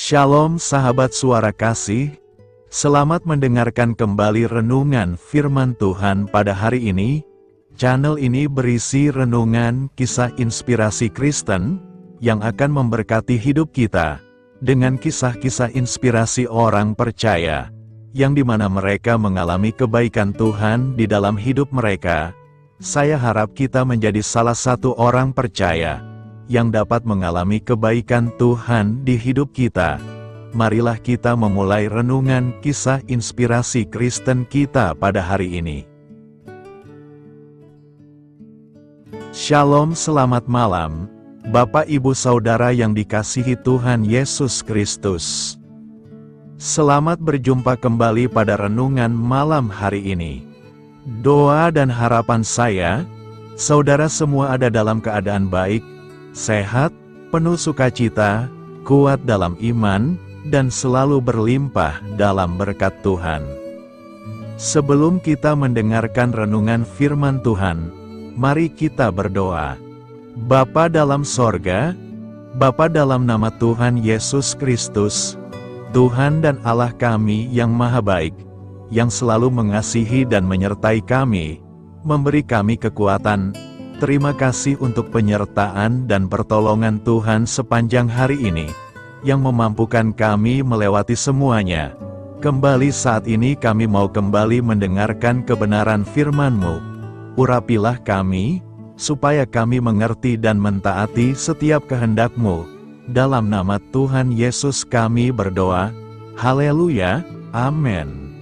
Shalom sahabat suara kasih, selamat mendengarkan kembali renungan firman Tuhan pada hari ini. Channel ini berisi renungan kisah inspirasi Kristen, yang akan memberkati hidup kita, dengan kisah-kisah inspirasi orang percaya, yang dimana mereka mengalami kebaikan Tuhan di dalam hidup mereka. Saya harap kita menjadi salah satu orang percaya, yang dapat mengalami kebaikan Tuhan di hidup kita. Marilah kita memulai renungan kisah inspirasi Kristen kita pada hari ini. Shalom, selamat malam, Bapak Ibu Saudara yang dikasihi Tuhan Yesus Kristus. Selamat berjumpa kembali pada renungan malam hari ini. Doa dan harapan saya, saudara semua ada dalam keadaan baik, sehat, penuh sukacita, kuat dalam iman, dan selalu berlimpah dalam berkat Tuhan. Sebelum kita mendengarkan renungan firman Tuhan, mari kita berdoa. Bapa dalam sorga, Bapa dalam nama Tuhan Yesus Kristus, Tuhan dan Allah kami yang maha baik, yang selalu mengasihi dan menyertai kami, memberi kami kekuatan. Terima kasih untuk penyertaan dan pertolongan Tuhan sepanjang hari ini, yang memampukan kami melewati semuanya. Kembali saat ini kami mau kembali mendengarkan kebenaran firman-Mu. Urapilah kami, supaya kami mengerti dan mentaati setiap kehendak-Mu. Dalam nama Tuhan Yesus kami berdoa. Haleluya, amin.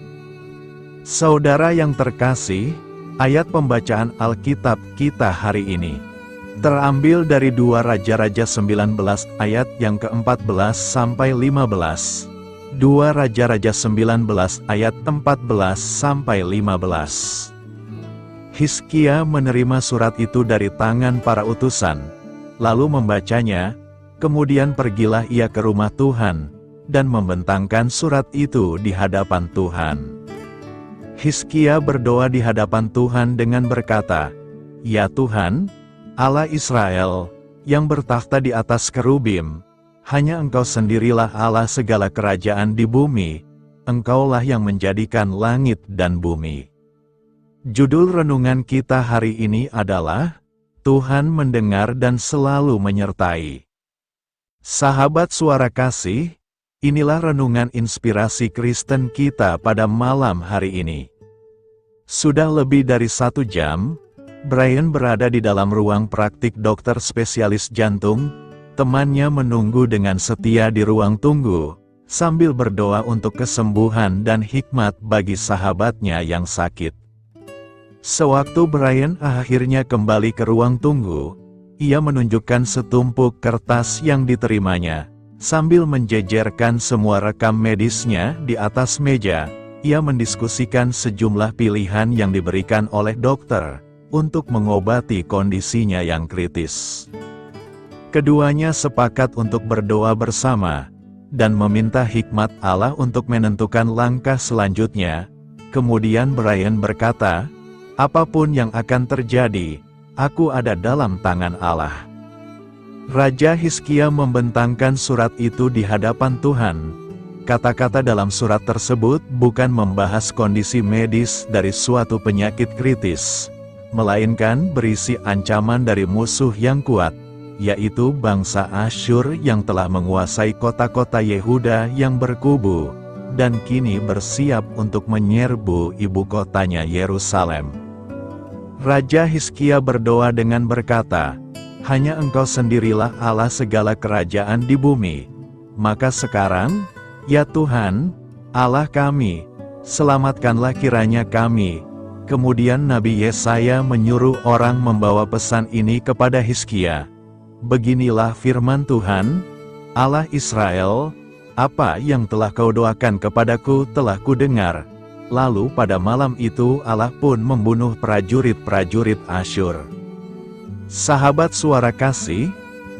Saudara yang terkasih, ayat pembacaan Alkitab kita hari ini terambil dari 2 Raja-Raja 19 ayat yang ke-14 sampai 15. 2 Raja-Raja 19 ayat 14 sampai 15. Hizkia menerima surat itu dari tangan para utusan, lalu membacanya, kemudian pergilah ia ke rumah Tuhan, dan membentangkan surat itu di hadapan Tuhan. Hizkia berdoa di hadapan Tuhan dengan berkata, "Ya Tuhan, Allah Israel, yang bertakhta di atas kerubim, hanya Engkau sendirilah Allah segala kerajaan di bumi, Engkaulah yang menjadikan langit dan bumi." Judul renungan kita hari ini adalah, Tuhan mendengar dan selalu menyertai. Sahabat suara kasih, inilah renungan inspirasi Kristen kita pada malam hari ini. Sudah lebih dari 1 jam, Brian berada di dalam ruang praktik dokter spesialis jantung. Temannya menunggu dengan setia di ruang tunggu, sambil berdoa untuk kesembuhan dan hikmat bagi sahabatnya yang sakit. Sewaktu Brian akhirnya kembali ke ruang tunggu, ia menunjukkan setumpuk kertas yang diterimanya. Sambil menjejerkan semua rekam medisnya di atas meja, ia mendiskusikan sejumlah pilihan yang diberikan oleh dokter untuk mengobati kondisinya yang kritis. Keduanya sepakat untuk berdoa bersama dan meminta hikmat Allah untuk menentukan langkah selanjutnya. Kemudian Brian berkata, "Apapun yang akan terjadi, aku ada dalam tangan Allah." Raja Hizkia membentangkan surat itu di hadapan Tuhan. Kata-kata dalam surat tersebut bukan membahas kondisi medis dari suatu penyakit kritis, melainkan berisi ancaman dari musuh yang kuat, yaitu bangsa Asyur yang telah menguasai kota-kota Yehuda yang berkubu, dan kini bersiap untuk menyerbu ibu kotanya Yerusalem. Raja Hizkia berdoa dengan berkata, "Hanya Engkau sendirilah Allah segala kerajaan di bumi. Maka sekarang, ya Tuhan, Allah kami, selamatkanlah kiranya kami." Kemudian Nabi Yesaya menyuruh orang membawa pesan ini kepada Hizkia. "Beginilah firman Tuhan, Allah Israel, apa yang telah kau doakan kepadaku telah kudengar." Lalu pada malam itu Allah pun membunuh prajurit-prajurit Asyur. Sahabat suara kasih,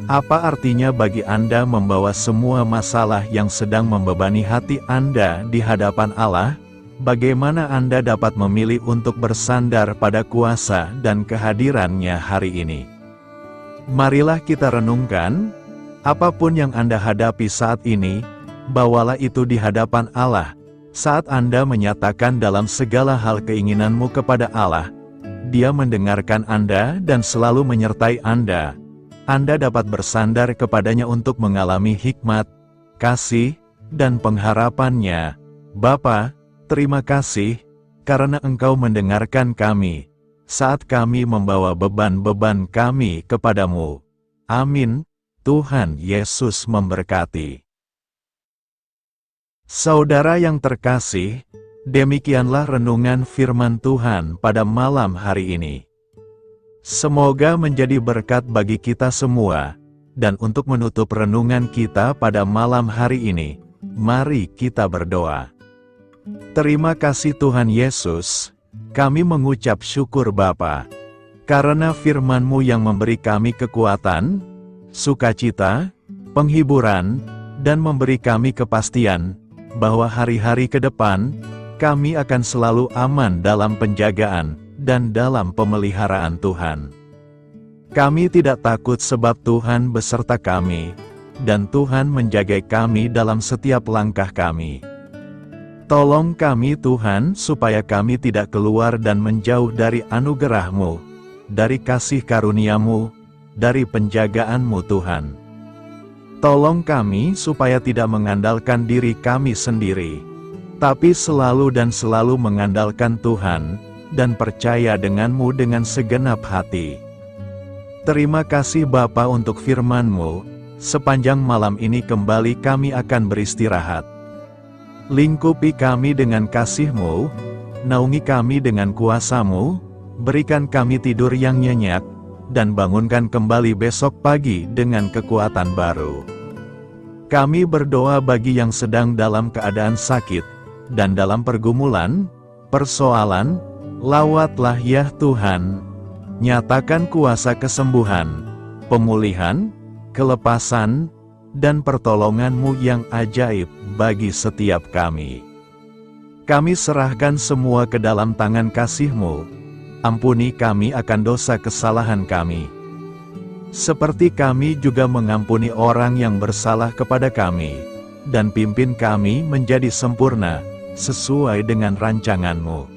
apa artinya bagi Anda membawa semua masalah yang sedang membebani hati Anda di hadapan Allah? Bagaimana Anda dapat memilih untuk bersandar pada kuasa dan kehadiran-Nya hari ini? Marilah kita renungkan, apapun yang Anda hadapi saat ini, bawalah itu di hadapan Allah. Saat Anda menyatakan dalam segala hal keinginanmu kepada Allah, Dia mendengarkan Anda dan selalu menyertai Anda. Anda dapat bersandar kepadanya untuk mengalami hikmat, kasih, dan pengharapan-Nya. Bapa, terima kasih, karena Engkau mendengarkan kami, saat kami membawa beban-beban kami kepadamu. Amin. Tuhan Yesus memberkati. Saudara yang terkasih, demikianlah renungan firman Tuhan pada malam hari ini. Semoga menjadi berkat bagi kita semua, dan untuk menutup renungan kita pada malam hari ini, mari kita berdoa. Terima kasih Tuhan Yesus, kami mengucap syukur Bapa, karena firman-Mu yang memberi kami kekuatan, sukacita, penghiburan, dan memberi kami kepastian, bahwa hari-hari ke depan, kami akan selalu aman dalam penjagaan, dan dalam pemeliharaan Tuhan. Kami tidak takut sebab Tuhan beserta kami, dan Tuhan menjaga kami dalam setiap langkah kami. Tolong kami Tuhan supaya kami tidak keluar dan menjauh dari anugerah-Mu, dari kasih karunia-Mu, dari penjagaan-Mu Tuhan. Tolong kami supaya tidak mengandalkan diri kami sendiri, tapi selalu mengandalkan Tuhan, dan percaya dengan-Mu dengan segenap hati. Terima kasih Bapa untuk firman-Mu, sepanjang malam ini kembali kami akan beristirahat. Lingkupi kami dengan kasih-Mu, naungi kami dengan kuasa-Mu, berikan kami tidur yang nyenyak, dan bangunkan kembali besok pagi dengan kekuatan baru. Kami berdoa bagi yang sedang dalam keadaan sakit, dan dalam pergumulan, persoalan, lawatlah ya Tuhan, nyatakan kuasa kesembuhan, pemulihan, kelepasan, dan pertolongan-Mu yang ajaib bagi setiap kami. Kami serahkan semua ke dalam tangan kasih-Mu, ampuni kami akan dosa kesalahan kami, seperti kami juga mengampuni orang yang bersalah kepada kami, dan pimpin kami menjadi sempurna, sesuai dengan rancangan-Mu.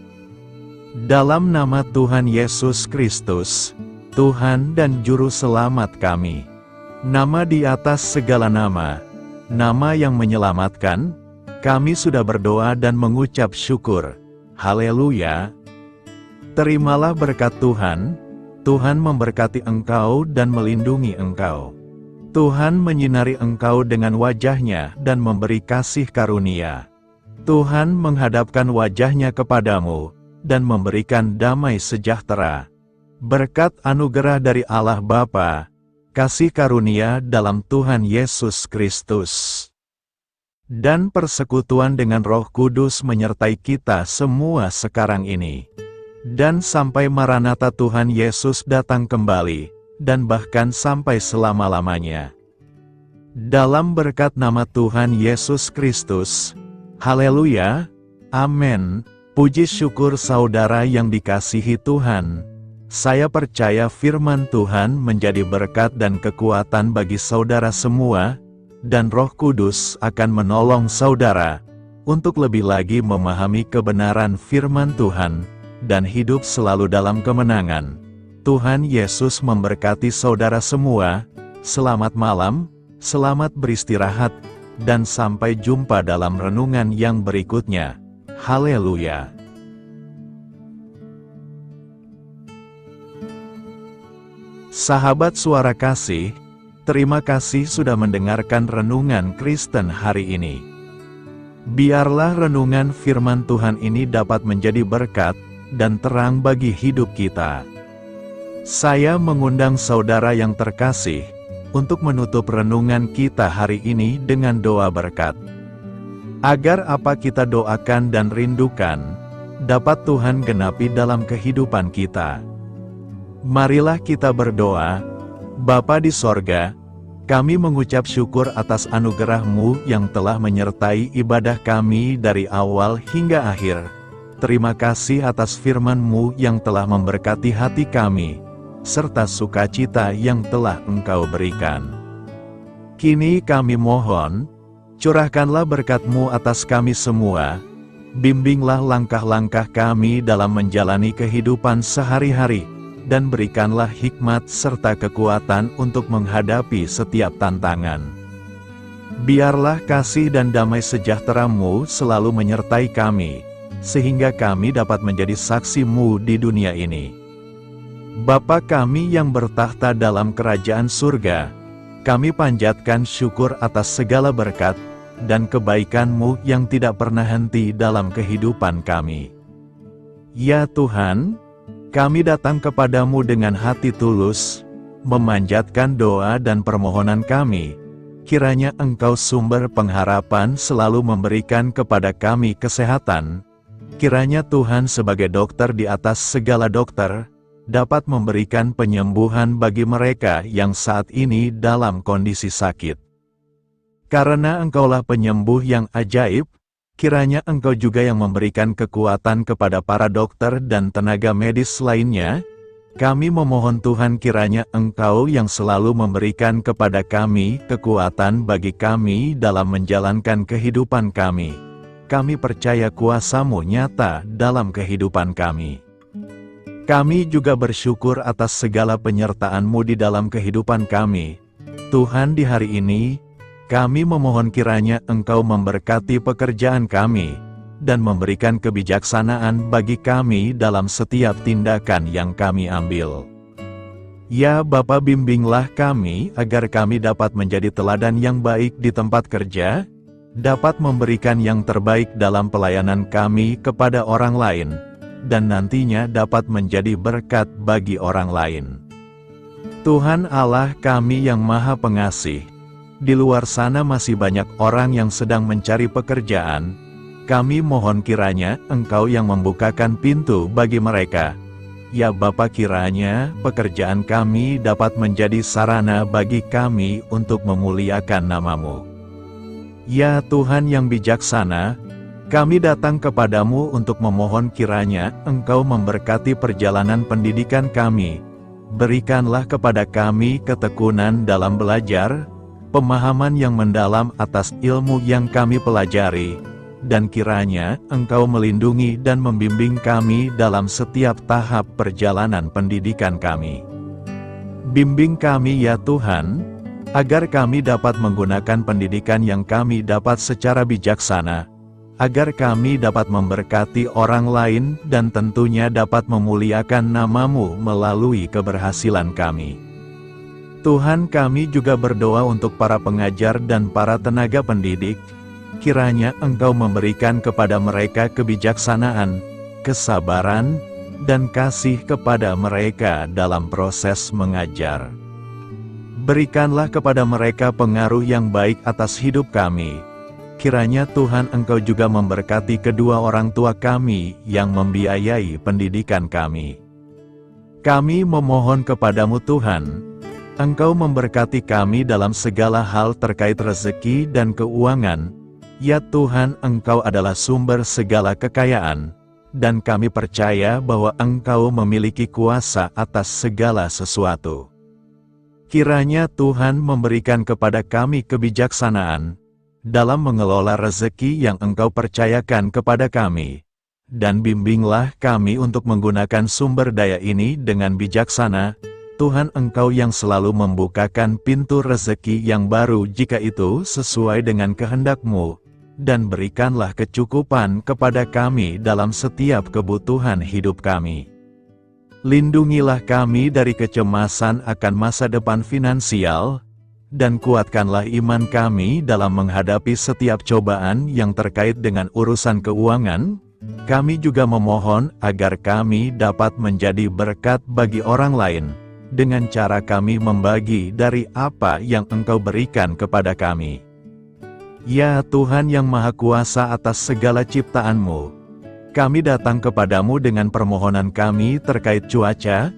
Dalam nama Tuhan Yesus Kristus, Tuhan dan Juru Selamat kami, nama di atas segala nama, nama yang menyelamatkan, kami sudah berdoa dan mengucap syukur. Haleluya. Terimalah berkat Tuhan. Tuhan memberkati engkau dan melindungi engkau. Tuhan menyinari engkau dengan wajah-Nya dan memberi kasih karunia. Tuhan menghadapkan wajah-Nya kepadamu, dan memberikan damai sejahtera. Berkat anugerah dari Allah Bapa, kasih karunia dalam Tuhan Yesus Kristus, dan persekutuan dengan Roh Kudus menyertai kita semua sekarang ini, dan sampai Maranatha Tuhan Yesus datang kembali, dan bahkan sampai selama-lamanya. Dalam berkat nama Tuhan Yesus Kristus. Haleluya. Amin. Puji syukur saudara yang dikasihi Tuhan. Saya percaya firman Tuhan menjadi berkat dan kekuatan bagi saudara semua, dan Roh Kudus akan menolong saudara untuk lebih lagi memahami kebenaran firman Tuhan, dan hidup selalu dalam kemenangan. Tuhan Yesus memberkati saudara semua. Selamat malam, selamat beristirahat, dan sampai jumpa dalam renungan yang berikutnya. Haleluya. Sahabat Suara Kasih, terima kasih sudah mendengarkan renungan Kristen hari ini. Biarlah renungan firman Tuhan ini dapat menjadi berkat dan terang bagi hidup kita. Saya mengundang saudara yang terkasih untuk menutup renungan kita hari ini dengan doa berkat. Agar apa kita doakan dan rindukan, dapat Tuhan genapi dalam kehidupan kita. Marilah kita berdoa. Bapa di sorga, kami mengucap syukur atas anugerah-Mu yang telah menyertai ibadah kami dari awal hingga akhir. Terima kasih atas firman-Mu yang telah memberkati hati kami, serta sukacita yang telah Engkau berikan. Kini kami mohon, Curahkanlah berkat-Mu atas kami semua, bimbinglah langkah-langkah kami dalam menjalani kehidupan sehari-hari, dan berikanlah hikmat serta kekuatan untuk menghadapi setiap tantangan. Biarlah kasih dan damai sejahtera-Mu selalu menyertai kami, sehingga kami dapat menjadi saksi-Mu di dunia ini. Bapa kami yang bertahta dalam kerajaan surga, kami panjatkan syukur atas segala berkat dan kebaikan-Mu yang tidak pernah henti dalam kehidupan kami. Ya Tuhan, kami datang kepadamu dengan hati tulus, memanjatkan doa dan permohonan kami. Kiranya Engkau sumber pengharapan selalu memberikan kepada kami kesehatan. Kiranya Tuhan sebagai dokter di atas segala dokter, dapat memberikan penyembuhan bagi mereka yang saat ini dalam kondisi sakit. Karena Engkaulah penyembuh yang ajaib, kiranya Engkau juga yang memberikan kekuatan kepada para dokter dan tenaga medis lainnya. Kami memohon Tuhan kiranya Engkau yang selalu memberikan kepada kami kekuatan bagi kami dalam menjalankan kehidupan kami. Kami percaya kuasa-Mu nyata dalam kehidupan kami. Kami juga bersyukur atas segala penyertaan-Mu di dalam kehidupan kami. Tuhan, di hari ini, kami memohon kiranya Engkau memberkati pekerjaan kami, dan memberikan kebijaksanaan bagi kami dalam setiap tindakan yang kami ambil. Ya Bapa, bimbinglah kami agar kami dapat menjadi teladan yang baik di tempat kerja, dapat memberikan yang terbaik dalam pelayanan kami kepada orang lain, dan nantinya dapat menjadi berkat bagi orang lain. Tuhan Allah kami yang Maha Pengasih, di luar sana masih banyak orang yang sedang mencari pekerjaan. Kami mohon kiranya Engkau yang membukakan pintu bagi mereka. Ya Bapa, kiranya pekerjaan kami dapat menjadi sarana bagi kami untuk memuliakan nama-Mu. Ya Tuhan yang bijaksana, kami datang kepadamu untuk memohon kiranya Engkau memberkati perjalanan pendidikan kami. Berikanlah kepada kami ketekunan dalam belajar, pemahaman yang mendalam atas ilmu yang kami pelajari, dan kiranya Engkau melindungi dan membimbing kami dalam setiap tahap perjalanan pendidikan kami. Bimbing kami ya Tuhan, agar kami dapat menggunakan pendidikan yang kami dapat secara bijaksana, agar kami dapat memberkati orang lain dan tentunya dapat memuliakan nama-Mu melalui keberhasilan kami. Tuhan, kami juga berdoa untuk para pengajar dan para tenaga pendidik, kiranya Engkau memberikan kepada mereka kebijaksanaan, kesabaran, dan kasih kepada mereka dalam proses mengajar. Berikanlah kepada mereka pengaruh yang baik atas hidup kami. Kiranya Tuhan Engkau juga memberkati kedua orang tua kami yang membiayai pendidikan kami. Kami memohon kepadamu Tuhan, Engkau memberkati kami dalam segala hal terkait rezeki dan keuangan. Ya Tuhan, Engkau adalah sumber segala kekayaan, dan kami percaya bahwa Engkau memiliki kuasa atas segala sesuatu. Kiranya Tuhan memberikan kepada kami kebijaksanaan dalam mengelola rezeki yang Engkau percayakan kepada kami, dan bimbinglah kami untuk menggunakan sumber daya ini dengan bijaksana. Tuhan, Engkau yang selalu membukakan pintu rezeki yang baru jika itu sesuai dengan kehendak-Mu, dan berikanlah kecukupan kepada kami dalam setiap kebutuhan hidup kami. Lindungilah kami dari kecemasan akan masa depan finansial, dan kuatkanlah iman kami dalam menghadapi setiap cobaan yang terkait dengan urusan keuangan. Kami juga memohon agar kami dapat menjadi berkat bagi orang lain, dengan cara kami membagi dari apa yang Engkau berikan kepada kami. Ya Tuhan yang Maha Kuasa atas segala ciptaan-Mu, kami datang kepadamu dengan permohonan kami terkait cuaca.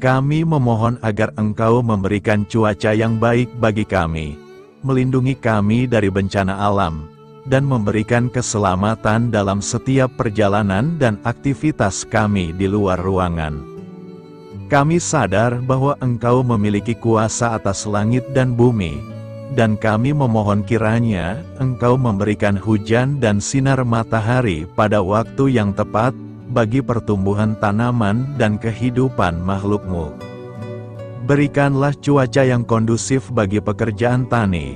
Kami memohon agar Engkau memberikan cuaca yang baik bagi kami, melindungi kami dari bencana alam, dan memberikan keselamatan dalam setiap perjalanan dan aktivitas kami di luar ruangan. Kami sadar bahwa Engkau memiliki kuasa atas langit dan bumi, dan kami memohon kiranya Engkau memberikan hujan dan sinar matahari pada waktu yang tepat, bagi pertumbuhan tanaman dan kehidupan makhluk-Mu. Berikanlah cuaca yang kondusif bagi pekerjaan tani,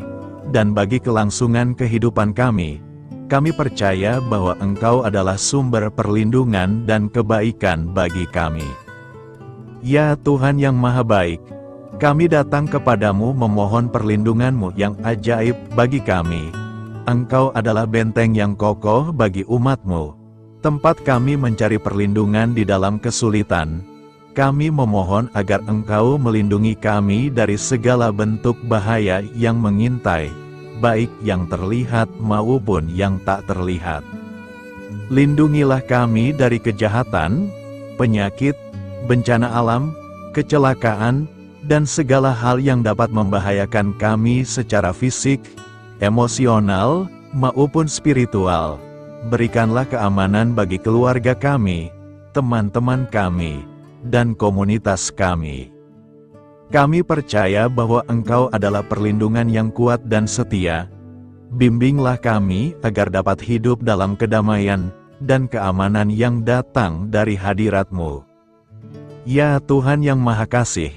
dan bagi kelangsungan kehidupan kami. Kami percaya bahwa Engkau adalah sumber perlindungan dan kebaikan bagi kami. Ya Tuhan yang Maha Baik, kami datang kepadamu memohon perlindungan-Mu yang ajaib bagi kami. Engkau adalah benteng yang kokoh bagi umat-Mu, tempat kami mencari perlindungan di dalam kesulitan. Kami memohon agar Engkau melindungi kami dari segala bentuk bahaya yang mengintai, baik yang terlihat maupun yang tak terlihat. Lindungilah kami dari kejahatan, penyakit, bencana alam, kecelakaan, dan segala hal yang dapat membahayakan kami secara fisik, emosional, maupun spiritual. Berikanlah keamanan bagi keluarga kami, teman-teman kami, dan komunitas kami. Kami percaya bahwa Engkau adalah perlindungan yang kuat dan setia. Bimbinglah kami agar dapat hidup dalam kedamaian dan keamanan yang datang dari hadirat-Mu. Ya Tuhan yang Maha Kasih,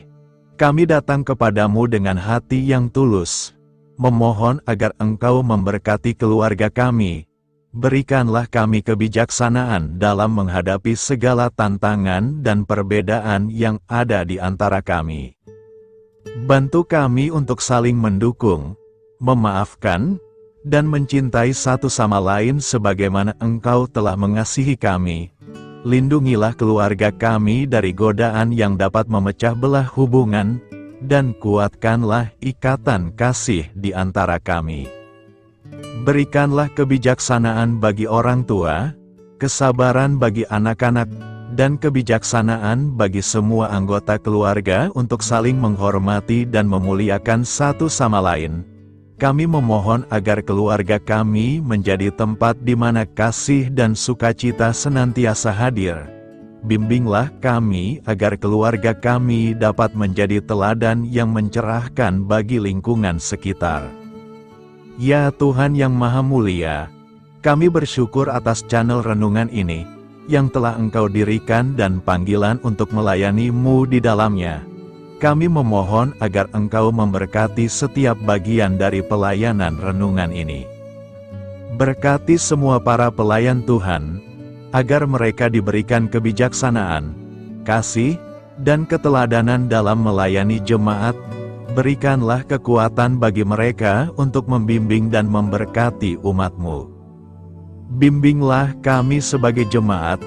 kami datang kepadamu dengan hati yang tulus, memohon agar Engkau memberkati keluarga kami. Berikanlah kami kebijaksanaan dalam menghadapi segala tantangan dan perbedaan yang ada di antara kami. Bantu kami untuk saling mendukung, memaafkan, dan mencintai satu sama lain sebagaimana Engkau telah mengasihi kami. Lindungilah keluarga kami dari godaan yang dapat memecah belah hubungan, dan kuatkanlah ikatan kasih di antara kami. Berikanlah kebijaksanaan bagi orang tua, kesabaran bagi anak-anak, dan kebijaksanaan bagi semua anggota keluarga untuk saling menghormati dan memuliakan satu sama lain. Kami memohon agar keluarga kami menjadi tempat di mana kasih dan sukacita senantiasa hadir. Bimbinglah kami agar keluarga kami dapat menjadi teladan yang mencerahkan bagi lingkungan sekitar. Ya Tuhan yang Maha Mulia, kami bersyukur atas channel renungan ini, yang telah Engkau dirikan dan panggilan untuk melayani-Mu di dalamnya. Kami memohon agar Engkau memberkati setiap bagian dari pelayanan renungan ini. Berkati semua para pelayan Tuhan, agar mereka diberikan kebijaksanaan, kasih, dan keteladanan dalam melayani jemaat. Berikanlah kekuatan bagi mereka untuk membimbing dan memberkati umat-Mu. Bimbinglah kami sebagai jemaat,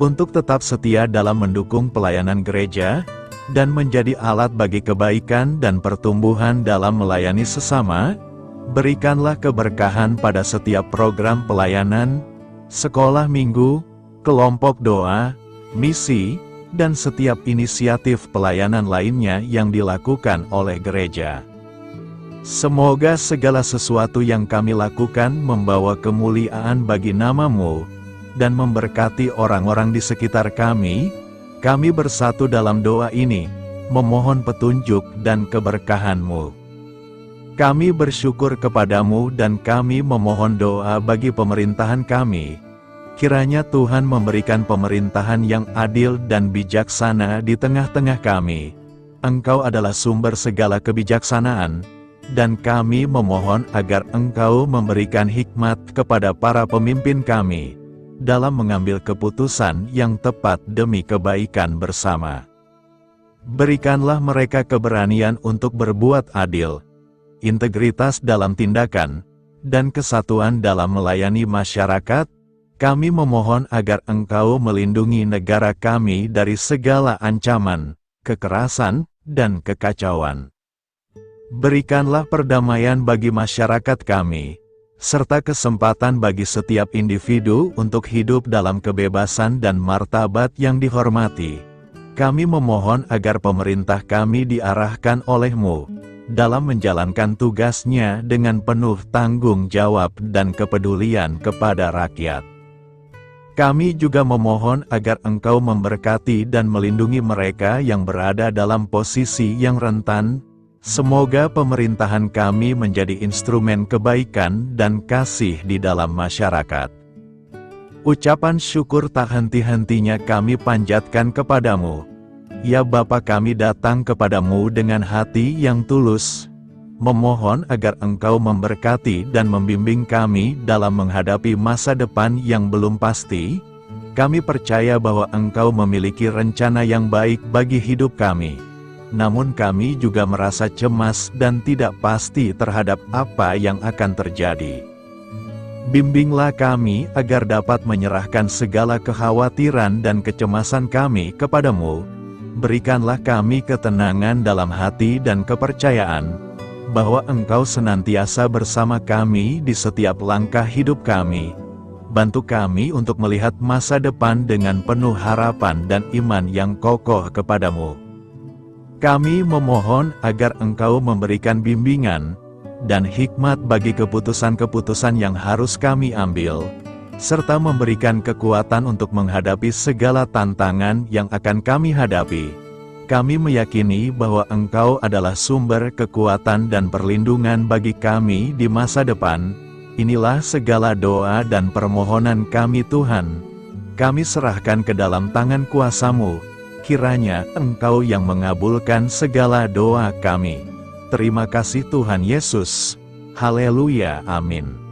untuk tetap setia dalam mendukung pelayanan gereja, dan menjadi alat bagi kebaikan dan pertumbuhan dalam melayani sesama. Berikanlah keberkahan pada setiap program pelayanan, sekolah minggu, kelompok doa, misi, dan setiap inisiatif pelayanan lainnya yang dilakukan oleh gereja. Semoga segala sesuatu yang kami lakukan membawa kemuliaan bagi nama-Mu, dan memberkati orang-orang di sekitar kami. Kami bersatu dalam doa ini, memohon petunjuk dan keberkahan-Mu. Kami bersyukur kepadamu dan kami memohon doa bagi pemerintahan kami. Kiranya Tuhan memberikan pemerintahan yang adil dan bijaksana di tengah-tengah kami. Engkau adalah sumber segala kebijaksanaan, dan kami memohon agar Engkau memberikan hikmat kepada para pemimpin kami, dalam mengambil keputusan yang tepat demi kebaikan bersama. Berikanlah mereka keberanian untuk berbuat adil, integritas dalam tindakan, dan kesatuan dalam melayani masyarakat. Kami memohon agar Engkau melindungi negara kami dari segala ancaman, kekerasan, dan kekacauan. Berikanlah perdamaian bagi masyarakat kami, serta kesempatan bagi setiap individu untuk hidup dalam kebebasan dan martabat yang dihormati. Kami memohon agar pemerintah kami diarahkan oleh-Mu, dalam menjalankan tugasnya dengan penuh tanggung jawab dan kepedulian kepada rakyat. Kami juga memohon agar Engkau memberkati dan melindungi mereka yang berada dalam posisi yang rentan, Semoga pemerintahan kami menjadi instrumen kebaikan dan kasih di dalam masyarakat. Ucapan syukur tak henti-hentinya kami panjatkan kepadamu. Ya Bapa, kami datang kepadamu dengan hati yang tulus, memohon agar Engkau memberkati dan membimbing kami dalam menghadapi masa depan yang belum pasti. Kami percaya bahwa Engkau memiliki rencana yang baik bagi hidup kami. Namun kami juga merasa cemas dan tidak pasti terhadap apa yang akan terjadi. Bimbinglah kami agar dapat menyerahkan segala kekhawatiran dan kecemasan kami kepadamu. Berikanlah kami ketenangan dalam hati dan kepercayaan bahwa Engkau senantiasa bersama kami di setiap langkah hidup kami. Bantu kami untuk melihat masa depan dengan penuh harapan dan iman yang kokoh kepadamu. Kami memohon agar Engkau memberikan bimbingan dan hikmat bagi keputusan-keputusan yang harus kami ambil, serta memberikan kekuatan untuk menghadapi segala tantangan yang akan kami hadapi. Kami meyakini bahwa Engkau adalah sumber kekuatan dan perlindungan bagi kami di masa depan. Inilah segala doa dan permohonan kami Tuhan. Kami serahkan ke dalam tangan kuasa-Mu. Kiranya Engkau yang mengabulkan segala doa kami. Terima kasih Tuhan Yesus. Haleluya, amin.